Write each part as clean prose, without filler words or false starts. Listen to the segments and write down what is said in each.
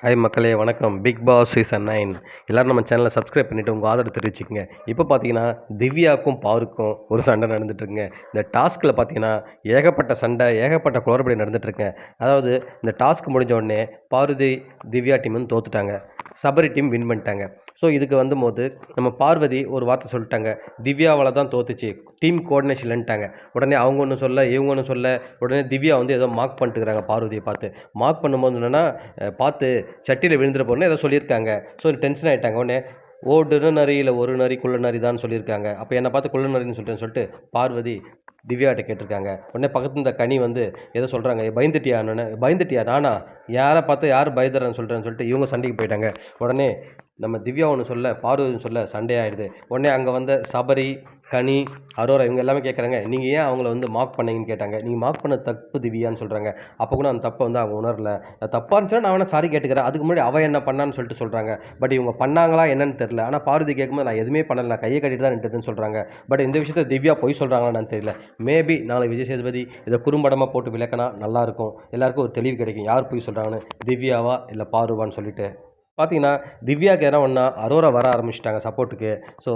Hi மக்களே வணக்கம். Big Boss season 9 எல்லோரும் நம்ம சேனலை சப்ஸ்கிரைப் பண்ணிவிட்டு உங்கள் ஆதரவு தெரிவிச்சுக்கங்க. இப்போ பார்த்தீங்கன்னா திவ்யாவுக்கும் பாருக்கும் ஒரு சண்டை நடந்துட்டுருக்குங்க. இந்த டாஸ்கில் பார்த்தீங்கன்னா ஏகப்பட்ட சண்டை, ஏகப்பட்ட குளறுபடி நடந்துட்டுருக்குங்க. அதாவது இந்த டாஸ்க் முடிஞ்ச உடனே பார்வதி திவ்யா டீம் வந்து தோத்துட்டாங்க, சபரி டீம் வின் பண்ணிட்டாங்க. ஸோ இதுக்கு வந்தபோது நம்ம பார்வதி ஒரு வார்த்தை சொல்லிட்டாங்க, திவ்யாவால் தான் தோத்துச்சு, டீம் கோஆர்டினேஷன் இல்லைன்ட்டாங்க. உடனே அவங்க ஒன்றும் சொல்ல, இவங்க ஒன்றும் சொல்ல, உடனே திவ்யா வந்து ஏதோ மார்க் பண்ணிட்டுருக்காங்க பார்வதியை பார்த்து. மார்க் பண்ணும்போது என்னென்னா, பார்த்து சட்டியில் விழுந்துட போகிறேன்னு ஏதோ சொல்லியிருக்காங்க. ஸோ டென்ஷன் ஆகிட்டாங்க. உடனே ஓடுன நரி இல்லை ஒரு நரி குள்ள நரி தான் சொல்லியிருக்காங்க. அப்போ என்னை பார்த்து குள்ள நரின்னு சொல்லிட்டு பார்வதி திவ்யாட்ட கேட்டிருக்காங்க. உடனே பக்கத்து இந்த கனி வந்து ஏதோ சொல்கிறாங்க, பயந்துட்டியான்னு. பயந்துட்டியா? நானா? யாரை பார்த்து யார் பயந்துறேன்னு சொல்லிட்டு இவங்க சண்டைக்கு போயிட்டாங்க. உடனே நம்ம திவ்யா ஒன்று சொல்ல, பார்வதி சொல்ல சண்டையாகிடுது. உடனே அங்கே வந்த சபரி, கனி, அரோரா இவங்க எல்லாமே கேட்குறாங்க, நீங்கள் ஏன் அவங்கள வந்து மார்க் பண்ணீங்கன்னு கேட்டாங்க. நீங்கள் மார்க் பண்ண தப்பு திவ்யான்னு சொல்கிறாங்க. அப்போ கூட அந்த தப்பை வந்து அவங்க உணரல. தப்பாக இருந்துச்சுன்னா நான் வேணால் சாரி கேட்டுக்கிறேன், அதுக்கு முன்னாடி அவள் என்ன பண்ணான்னு சொல்லிட்டு சொல்கிறாங்க. பட் இவங்க பண்ணாங்களா என்னன்னு தெரில. ஆனால் பார்வதி கேட்கும்போது நான் எதுவுமே பண்ணலை, நான் கையை கட்டிட்டு தான் நின்றுதுன்னு சொல்கிறாங்க. பட் இந்த விஷயத்தை திவ்யா பொய் சொல்கிறாங்களான்னு தெரியல. மேபி நாளை விஜய் சேதுபதி இதை குறும்படமாக போட்டு விளக்கினா நல்லாயிருக்கும். எல்லாருக்கும் ஒரு தெளிவு கிடைக்கும், யார் பொய் சொல்கிறாங்கன்னு, திவ்யாவா இல்லை பாருவான்னு சொல்லிட்டு. பார்த்தீங்கன்னா திவ்யாவுக்கு எதனா ஒன்றா அரோரா வர ஆரம்பிச்சிட்டாங்க சப்போர்ட்டுக்கு. ஸோ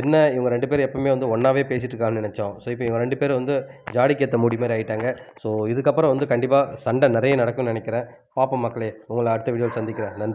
என்ன இவங்க 2 பேரும் எப்பவுமே வந்து ஒன்றாவே பேசிட்டு இருக்காங்கன்னு நினச்சோம். ஸோ இப்போ இவங்க 2 பேரும் வந்து ஜாடிக்கேற்ற மூடி மாதிரி ஆகிட்டாங்க. ஸோ இதுக்கப்புறம் வந்து கண்டிப்பாக சண்டை நிறைய நடக்கும்னு நினைக்கிறேன். பார்ப்போம் மக்களே, உங்களை அடுத்த வீடியோவில் சந்திக்கிறேன். நன்றி.